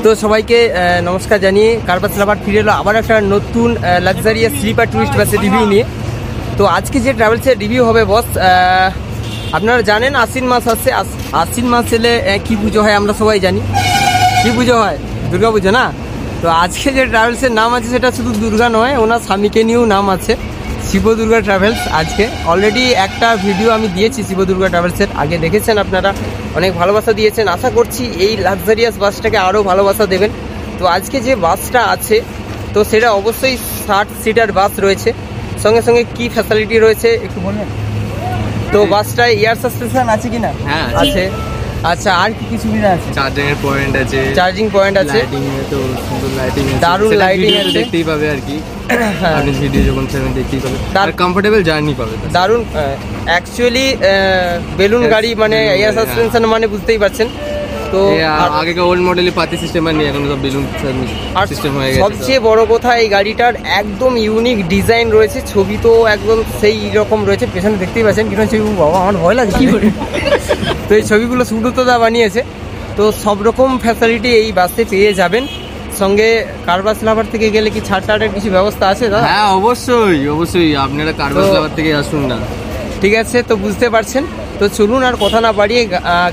তো সবাইকে নমস্কার জানিয়ে কারবাস লাভার ফিরে এলো আবার একটা নতুন লাক্সারিয়াস স্লিপার টুরিস্ট বাসের রিভিউ নিয়ে। তো আজকে যে ট্রাভেলসের রিভিউ হবে বস, আপনারা জানেন আশ্বিন মাস আসছে। আশ্বিন মাস এলে কী পুজো হয় আমরা সবাই জানি, কী পুজো হয়? দুর্গা পুজো না? তো আজকে যে ট্রাভেলসের নাম আছে সেটা শুধু দুর্গা নয়, ওনার স্বামীকে নিয়েও নাম আছে, শিব দুর্গা ট্রাভেলস। আজকে অলরেডি একটা ভিডিও আমি দিয়েছি শিব দুর্গা ট্রাভেলসের, আগে দেখেছেন আপনারা, অনেক ভালোবাসা দিয়েছেন। আশা করছি এই লাক্সারিয়াস বাসটাকে আরও ভালোবাসা দেবেন। তো আজকে যে বাসটা আছে তো সেটা অবশ্যই 60 সিটার বাস রয়েছে, সঙ্গে সঙ্গে কি ফ্যাসিলিটি রয়েছে একটু বলবেন? তো বাসটায় এয়ার সাসপেনশন আছে কি না? হ্যাঁ আছে। আচ্ছা, আর কি কি সুবিধা আছে? চার্জিং পয়েন্ট আছে, লাইটিং এ তো সুন্দর লাইটিং আছে, দারুণ লাইটিং আছে, দেখতেই পাবে আর কি। আপনি ভিডিও যখন সেভেন দেখতেই পাবে, তার কমফোর্টেবল জার্নি পাবে, দারুণ। অ্যাকচুয়ালি বেলুন গাড়ি মানে এয়ার সাসপেনশন মানে বুঝতেই পারছেন। তো আগেকার ওল্ড মডেলে পাতি সিস্টেম আর নেই, এখন সব বেলুন সিস্টেম হয়ে গেছে। সবচেয়ে বড় কথা, এই গাড়িটার একদম ইউনিক ডিজাইন রয়েছে, ছবি তো একদম সেই রকম রয়েছে, পেছনে দেখতেই পাচ্ছেন কিরকম ছবি। বাবা, আমার ভয় লাগছে কি করে। তো এই ছবিগুলো সুব্রতদা বানিয়েছে। তো সব রকম ফ্যাসিলিটি এই বাসে পেয়ে যাবেন। সঙ্গে কারবাস লাভার থেকে গেলে কি ছাড় টাড়ের কিছু ব্যবস্থা আছে দাদা? হ্যাঁ, অবশ্যই অবশ্যই, আপনারা কারবাস লাভার থেকে আসুন না। ঠিক আছে, তো বুঝতে পারছেন। তো চলুন আর কথা না বাড়িয়ে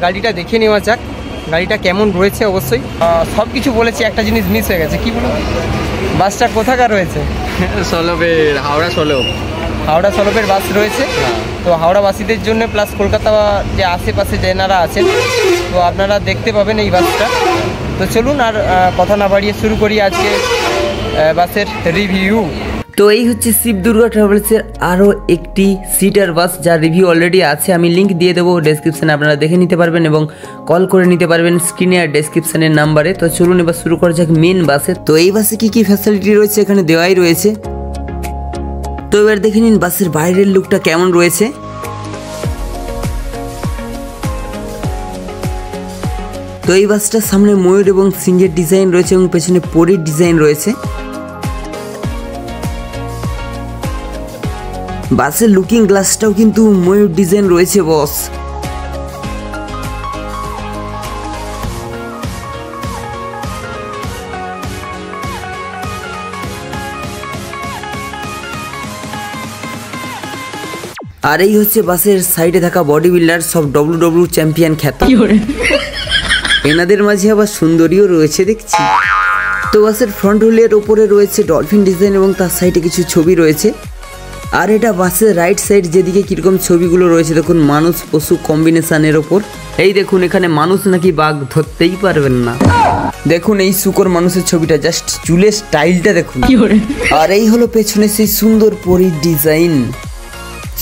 গাড়িটা দেখে নেওয়া যাক, গাড়িটা কেমন রয়েছে। অবশ্যই সব কিছু বলেছি, একটা জিনিস মিস হয়ে গেছে। কি বলুন, বাসটা কোথাকার রয়েছে? সলভের, হাওড়া সলভের বাস রয়েছে। তো হাওড়াবাসীদের জন্য প্লাস কলকাতা যে আশেপাশে যেনারা আছেন, তো আপনারা দেখতে পাবেন এই বাসটা। তো চলুন আর কথা না বাড়িয়ে শুরু করি আজকে বাসের রিভিউ। তো এই হচ্ছে শিব দুর্গা ট্রাভেলসের আরও একটি সিটার বাস, যার রিভিউ অলরেডি আছে, আমি লিঙ্ক দিয়ে দেবো ডেসক্রিপশানে, আপনারা দেখে নিতে পারবেন এবং কল করে নিতে পারবেন স্ক্রিনে আর ডেসক্রিপশানের নাম্বারে। তো চলুন এবার শুরু করা যাক মেন বাসে। তো এই বাসে কী কী ফ্যাসিলিটি রয়েছে এখানে দেওয়াই রয়েছে। তো এবার দেখে নিন বাসের বাইরের লুকটা কেমন রয়েছে। তো এই বাসটার সামনে ময়ূর এবং সিংহের ডিজাইন রয়েছে এবং পেছনে পরীর ডিজাইন রয়েছে। বাসের লুকিং গ্লাসটাও কিন্তু ময়ূর ডিজাইন রয়েছে বস। আর এই হচ্ছে বাসের সাইডে থাকা বডি বিল্ডার, সব WWE চ্যাম্পিয়ন খ্যাত। এনাদের মাঝে আবার সুন্দরীও রয়েছে দেখছি। তো বাসের ফ্রন্ট হুইলের ওপরে রয়েছে ডলফিন ডিজাইন এবং তার সাইডে কিছু ছবি রয়েছে। আর এটা বাসের রাইট সাইড যেদিকে কীরকম ছবিগুলো রয়েছে দেখুন, মানুষ পশু কম্বিনেশনের ওপর। এই দেখুন, এখানে মানুষ নাকি বাঘ ধরতেই পারবেন না। দেখুন এই শুকর মানুষের ছবিটা, জাস্ট চুলের স্টাইলটা দেখুন। আর এই হলো পেছনে সেই সুন্দর পরীর ডিজাইন,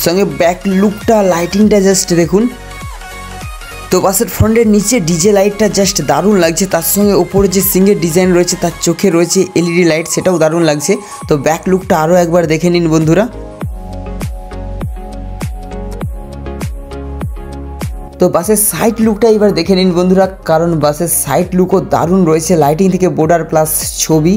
সঙ্গে ব্যাক লুকটা, লাইটিংটা জাস্ট দেখুন। তো বাসের ফ্রন্টের নিচে ডিজে লাইটটা জাস্ট দারুণ লাগছে, তার সঙ্গে ওপরে যে সিংহের ডিজাইন রয়েছে, তার চোখে রয়েছে এলইডি লাইট, সেটাও দারুণ লাগছে। তো ব্যাক লুকটা আরও একবার দেখে নিন বন্ধুরা। তো বাসের সাইড লুকটা এবার দেখে নিন বন্ধুরা, কারণ বাসের সাইড লুকও দারুণ রয়েছে, লাইটিং থেকে বর্ডার প্লাস ছবি।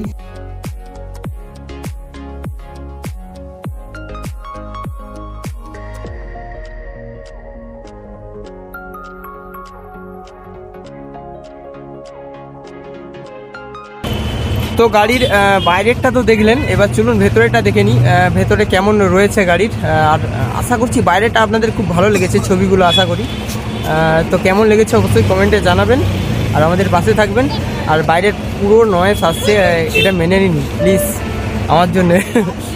তো গাড়ির বাইরেরটা তো দেখলেন, এবার চলুন ভেতরেটা দেখে নিই, ভেতরে কেমন রয়েছে গাড়ির। আর আশা করছি বাইরেটা আপনাদের খুব ভালো লেগেছে, ছবিগুলো আশা করি। তো কেমন লেগেছে অবশ্যই কমেন্টে জানাবেন আর আমাদের পাশে থাকবেন। আর বাইরের পুরো নয়েজ আসছে, এটা মেনে নিন প্লিজ আমার জন্যে।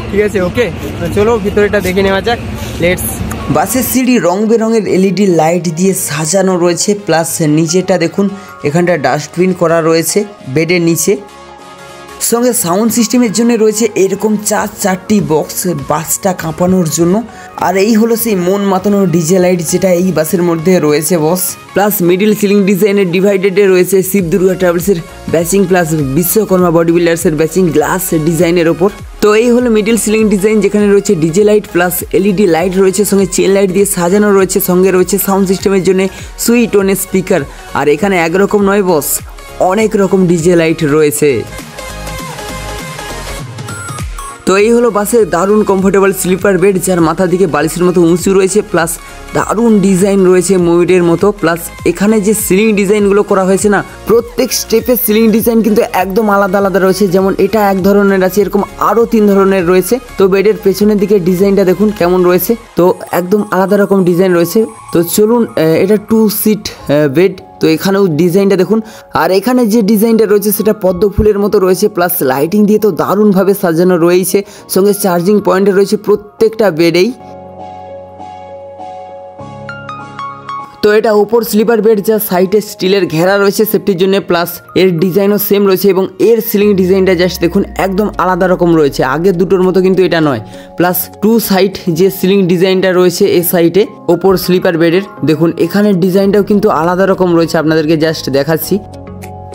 ঠিক আছে, ওকে। তো চলো ভিতরেটা দেখে নেওয়া যাক, লেটস। বাসের সিঁড়ি রং বেরঙের এলইডি লাইট দিয়ে সাজানো রয়েছে, প্লাস নিচেটা দেখুন, এখানটা ডাস্টবিন করা রয়েছে বেডের নিচে। সঙ্গে সাউন্ড সিস্টেমের জন্য রয়েছে এরকম 4টি বক্স বাসটা কাঁপানোর জন্য। আর এই হলো সেই মন মাতানোর ডিজে লাইট যেটা এই বাসের মধ্যে রয়েছে বস। প্লাস মিডিল সিলিং ডিজাইনের ডিভাইডেডে রয়েছে শিব দুর্গা ট্রাভেলসের ব্যাচিং, প্লাস বিশ্বকর্মা বডি বিল্ডার্সের ব্যাচিং গ্লাস ডিজাইনের ওপর। তো এই হলো মিডিল সিলিং ডিজাইন, যেখানে রয়েছে DJ light plus LED light রয়েছে, সঙ্গে চেন লাইট দিয়ে সাজানো রয়েছে, সঙ্গে রয়েছে সাউন্ড সিস্টেমের জন্য সুইট টোনের স্পিকার। আর এখানে একরকম নয় বস, অনেক রকম ডিজে লাইট রয়েছে। তো এই হলো বাসের দারুণ কমফোর্টেবল স্লিপার বেড, যার মাথা দিকে বালিশের মতো উঁচু রয়েছে, প্লাস দারুণ ডিজাইন রয়েছে ময়ূরের মতো। প্লাস এখানে যে সিলিং ডিজাইনগুলো করা হয়েছে না, প্রত্যেক স্টেপের সিলিং ডিজাইন কিন্তু একদম আলাদা আলাদা রয়েছে। যেমন এটা এক ধরনের আছে, এরকম আরও 3 ধরনের রয়েছে। তো বেডের পেছনের দিকে ডিজাইনটা দেখুন কেমন রয়েছে, তো একদম আলাদা রকম ডিজাইন রয়েছে। তো চলুন, এটা 2 সিট বেড। তো এখানেও ডিজাইনটা দেখুন, আর এখানে যে ডিজাইনটা রয়েছে সেটা পদ্ম ফুলের মতো রয়েছে, প্লাস লাইটিং দিয়ে তো দারুণভাবে সাজানো রয়েছে, সঙ্গে চার্জিং পয়েন্ট রয়েছে প্রত্যেকটা বেডেই। তো এটা ওপর স্লিপার বেড, যা সাইডে স্টিলের ঘেরা রয়েছে সেফটির জন্য, প্লাস এর ডিজাইনও সেম রয়েছে এবং এর সিলিং ডিজাইনটা জাস্ট দেখুন একদম আলাদা রকম রয়েছে, আগের দুটোর মতো কিন্তু এটা নয়। প্লাস 2 সাইড যে সিলিং ডিজাইনটা রয়েছে এই সাইডে ওপর স্লিপার বেডের, দেখুন এখানের ডিজাইনটাও কিন্তু আলাদা রকম রয়েছে, আপনাদেরকে জাস্ট দেখাচ্ছি।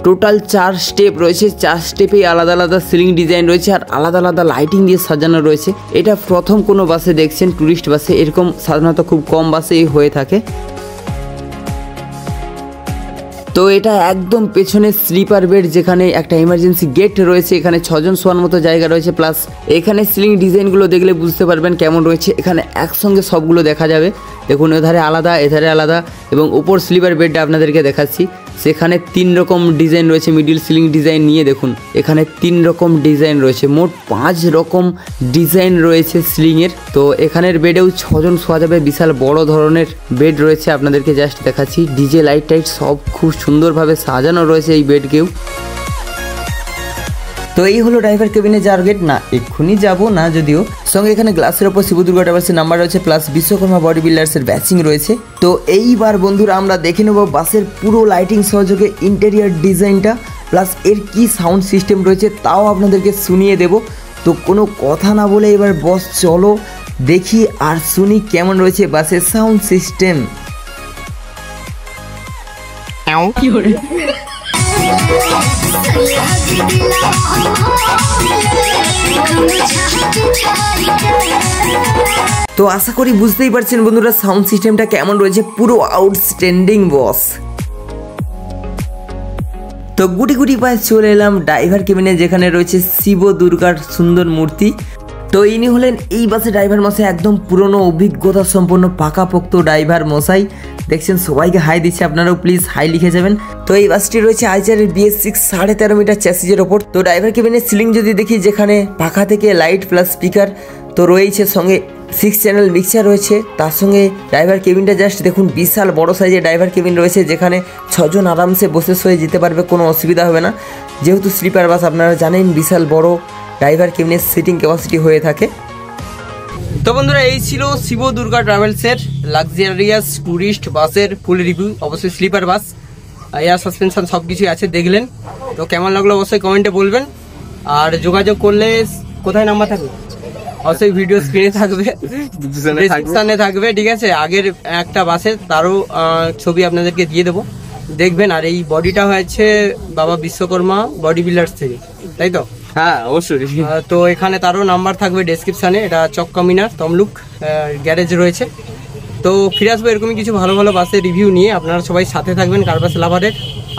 টোটাল 4 স্টেপ রয়েছে, 4 স্টেপেই আলাদা আলাদা সিলিং ডিজাইন রয়েছে আর আলাদা আলাদা লাইটিং দিয়ে সাজানো রয়েছে। এটা প্রথম কোনো বাসে দেখছেন, ট্যুরিস্ট বাসে, এরকম সাধারণত খুব কম বাসেই হয়ে থাকে। তো এটা একদম পেছনে স্লিপার বেড, যেখানে একটা ইমার্জেন্সি গেট রয়েছে, এখানে 6 জন শোয়ার মতো জায়গা রয়েছে। প্লাস এখানে সিলিং ডিজাইনগুলো দেখলে বুঝতে পারবেন কেমন রয়েছে, এখানে একসঙ্গে সবগুলো দেখা যাবে। দেখুন এধারে আলাদা, এধারে আলাদা, এবং উপর স্লিপার বেডটা আপনাদেরকে দেখাচ্ছি, সেখানে 3 রকম ডিজাইন রয়েছে। মিডিল সিলিং ডিজাইন নিয়ে দেখুন এখানে 3 রকম ডিজাইন রয়েছে, মোট 5 রকম ডিজাইন রয়েছে সিলিংয়ের। তো এখানের বেডেও 6 জন শোয়া যাবে, বিশাল বড় ধরনের বেড রয়েছে, আপনাদেরকে জাস্ট দেখাচ্ছি। ডিজে লাইট টাইট সব খুব সুন্দরভাবে সাজানো রয়েছে এই বেডকেও। তো এই হলো ড্রাইভার কেবিনে যাওয়ার গেট, না এক্ষুনি যাব না যদিও, সঙ্গে এখানে গ্লাসের ওপর শিব দুর্গা ট্রাভেলসের নাম্বার রয়েছে, প্লাস বিশ্বকর্মা বডি বিল্ডার্সের ব্যাচিং রয়েছে। তো এইবার বন্ধুরা আমরা দেখে নেব বাসের পুরো লাইটিং সহযোগে ইন্টেরিয়ার ডিজাইনটা, প্লাস এর কি সাউন্ড সিস্টেম রয়েছে তাও আপনাদেরকে শুনিয়ে দেব। তো কোনো কথা না বলে এবার বস চলো দেখি আর শুনি কেমন রয়েছে বাসের সাউন্ড সিস্টেম। তো আশা করি বুঝতেই পারছেন বন্ধুরা সাউন্ড সিস্টেমটা কেমন রয়েছে, পুরো আউটস্ট্যান্ডিং বস। তো গুটি গুটি পায়ে চলে এলাম ড্রাইভার কেবিনে, যেখানে রয়েছে শিব দুর্গার সুন্দর মূর্তি। তো ইনি হলেন এই বাসে ড্রাইভার মশাই, একদম পুরনো অভিজ্ঞতা সম্পন্ন পাকাপোক্ত ড্রাইভার মশাই। দেখছেন সবাইকে হাই দিচ্ছে, আপনারাও প্লিজ হাই লিখে যাবেন। তো এই বাসটি রয়েছে আইচারের BS6 13.5 মিটার চ্যাসিজের ওপর। তো ড্রাইভার কেবিনের সিলিং যদি দেখি, যেখানে পাখা থেকে লাইট প্লাস স্পিকার তো রয়েছে, সঙ্গে 6 চ্যানেল মিক্সার রয়েছে। তার সঙ্গে ড্রাইভার কেবিনটা জাস্ট দেখুন বিশাল বড় সাইজের ড্রাইভার কেবিন রয়েছে, যেখানে 6 জন আরামসে বসে শুয়ে যেতে পারবে, কোনো অসুবিধা হবে না। যেহেতু স্লিপার বাস আপনারা জানেন বিশাল বড় ড্রাইভার কেবিনের সিটিং ক্যাপাসিটি হয়ে থাকে। তো বন্ধুরা এই ছিল শিব দুর্গা ট্রাভেলসের লাক্সারিয়াস ট্যুরিস্ট বাসের ফুল রিভিউ, অবশ্যই স্লিপার বাস, এয়ার সাসপেনশন সব কিছুই আছে, দেখলেন। তো কেমন লাগলো অবশ্যই কমেন্টে বলবেন, আর যোগাযোগ করলে কোথায় নাম্বার থাকবে, অবশ্যই ভিডিও স্ক্রিনে থাকবে, ডিসক্রিপশনে থাকবে, ঠিক আছে। আগের একটা বাসের তারও ছবি আপনাদেরকে দিয়ে দেবো, দেখবেন। আর এই বডিটা হয়েছে বাবা বিশ্বকর্মা বডি বিল্ডার্স থেকে, তাই তো? হ্যাঁ অবশ্যই। তো এখানে তারও নাম্বার থাকবে ডেসক্রিপশানে। এটা চক্কা মিনার তমলুক গ্যারেজ রয়েছে। তো ফিরে আসবো এরকমই কিছু ভালো ভালো বাসের রিভিউ নিয়ে, আপনারা সবাই সাথে থাকবেন কার বাস লাভারের।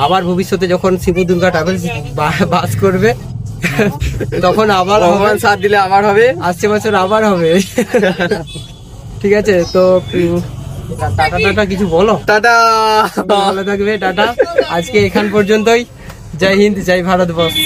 আবার ভবিষ্যতে যখন শিব দুর্গা ট্রাভেলস বাস করবে তখন আবার সাথ দিলে আবার হবে, আসছে বছর আবার হবে, ঠিক আছে। তো টাটা টাটা কিছু বলো। টাটা, ভালো থাকবে, টাটা। আজকে এখান পর্যন্তই। জয় হিন্দ, জয় ভারতবর্ষ।